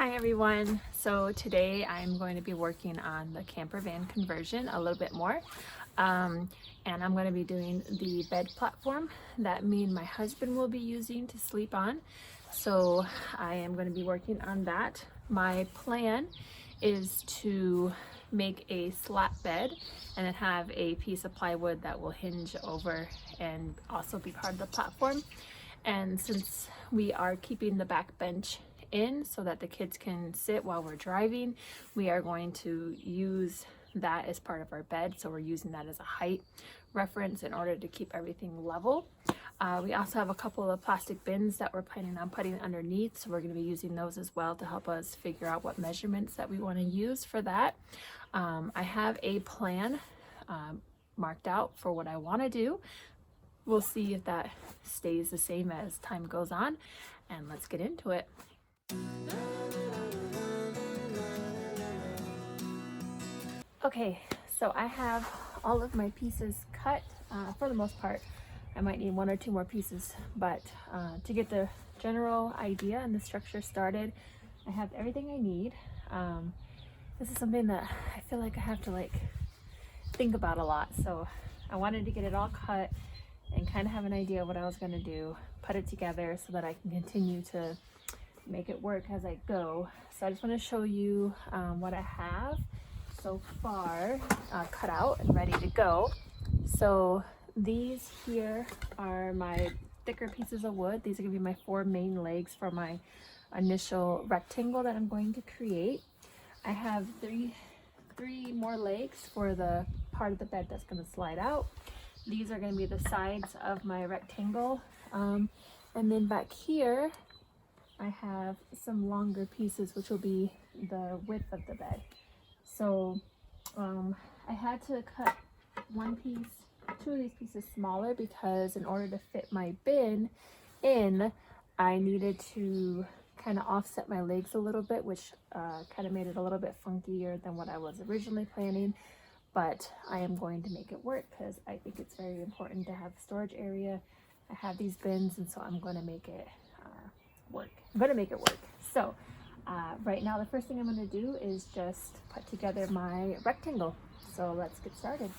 Hi everyone. So today I'm going to be working on the camper van conversion a little bit more. And I'm going to be doing the bed platform that me and my husband will be using to sleep on. So I am going to be working on that. My plan is to make a slat bed and then have a piece of plywood that will hinge over and also be part of the platform. And since we are keeping the back bench in so that the kids can sit while we're driving, we are going to use that as part of our bed. So we're using that as a height reference in order to keep everything level. We also have a couple of plastic bins that we're planning on putting underneath, so we're going to be using those as well to help us figure out what measurements that we want to use for that. I have a plan marked out for what I want to do. We'll see if that stays the same as time goes on, and let's get into it. Okay, so I have all of my pieces cut for the most part. I might need one or two more pieces, but to get the general idea and the structure started, I have everything I need. This is something that I feel like I have to think about a lot, so I wanted to get it all cut and kind of have an idea of what I was going to do, put it together so that I can continue to make it work as I go. So I just want to show you what I have so far cut out and ready to go. So these here are my thicker pieces of wood. These are going to be my 4 main legs for my initial rectangle that I'm going to create. I have three more legs for the part of the bed that's going to slide out. These are going to be the sides of my rectangle. And then back here, I have some longer pieces, which will be the width of the bed. So I had to cut two of these pieces smaller because in order to fit my bin in, I needed to kind of offset my legs a little bit, which kind of made it a little bit funkier than what I was originally planning. But I am going to make it work because I think it's very important to have storage area. I have these bins, and so I'm going to make it work. I'm going to make it work. So right now, the first thing I'm going to do is just put together my rectangle. So let's get started.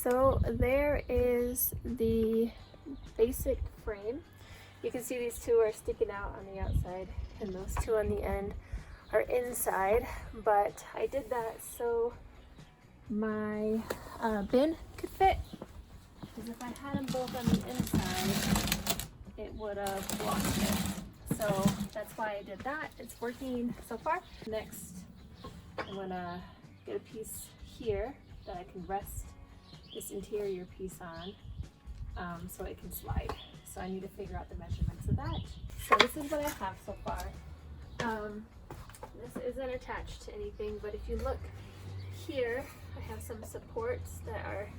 So there is the basic frame. You can see these two are sticking out on the outside and those two on the end are inside, but I did that so my bin could fit, because if I had them both on the inside, it would have blocked it. So that's why I did that. It's working so far. Next, I'm gonna get a piece here that I can rest this interior piece on so it can slide. So I need to figure out the measurements of that. So this is what I have so far. This isn't attached to anything, but if you look here, I have some supports that are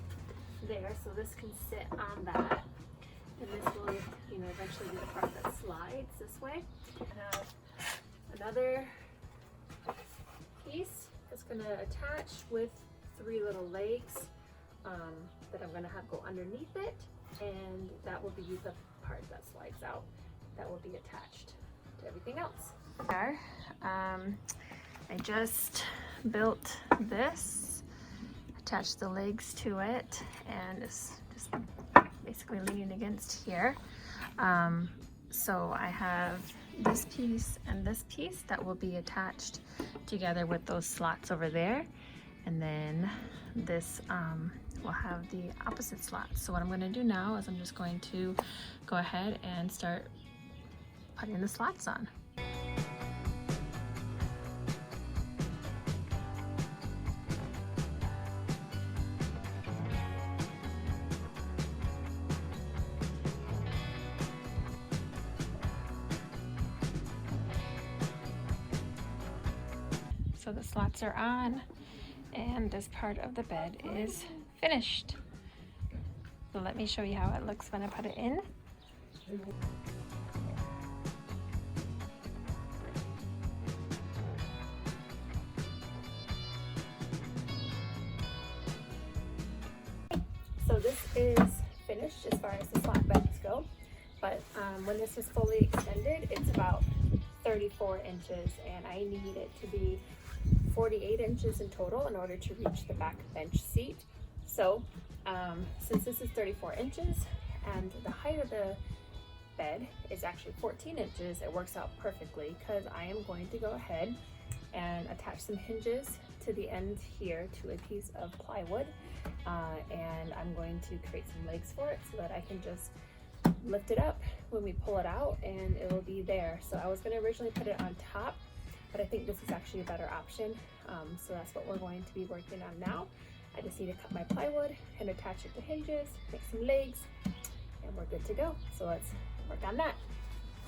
there, so this can sit on that, and this will, eventually be the part that slides this way. I have another piece that's going to attach with 3 little legs that I'm going to have go underneath it, and that will be the part that slides out that will be attached to everything else. I just built this, attached the legs to it, and it's just basically leaning against here. So I have this piece and this piece that will be attached together with those slots over there, and then this will have the opposite slots. So what I'm going to do now is I'm just going to go ahead and start putting the slots on. So the slats are on and this part of the bed is finished. So let me show you how it looks when I put it in. So this is finished as far as the slat beds go, but when this is fully extended, it's about 34 inches, and I need it to be 48 inches in total in order to reach the back bench seat. So since this is 34 inches and the height of the bed is actually 14 inches, it works out perfectly because I am going to go ahead and attach some hinges to the end here to a piece of plywood, and I'm going to create some legs for it so that I can just lift it up when we pull it out and it will be there. So I was going to originally put it on top, but I think this is actually a better option. So that's what we're going to be working on now. I just need to cut my plywood and attach it to hinges, make some legs, and we're good to go. So let's work on that.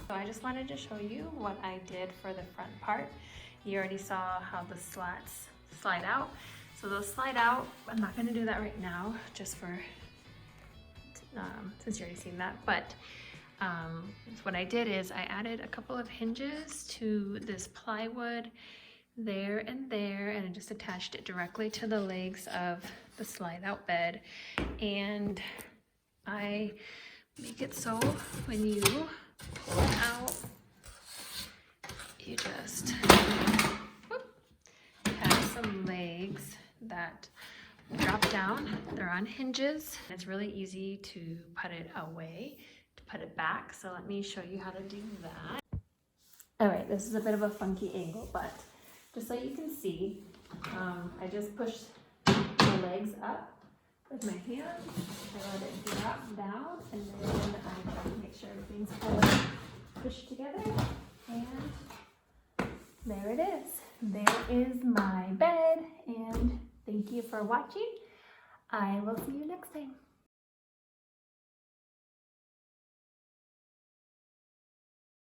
So I just wanted to show you what I did for the front part. You already saw how the slats slide out. So those slide out. I'm not going to do that right now, just for since you already seen that. But what I did is I added a couple of hinges to this plywood there, and I just attached it directly to the legs of the slide out bed. And I make it so when you pull it out, you just have some legs that drop down. They're on hinges. It's really easy to put it away, to put it back. So let me show you how to do that. All right, this is a bit of a funky angle, but just so you can see, I just push the legs up with my hand. I let it drop down, and then I try to make sure everything's fully pushed together. And there it is. There is my bed, and thank you for watching. I will see you next time.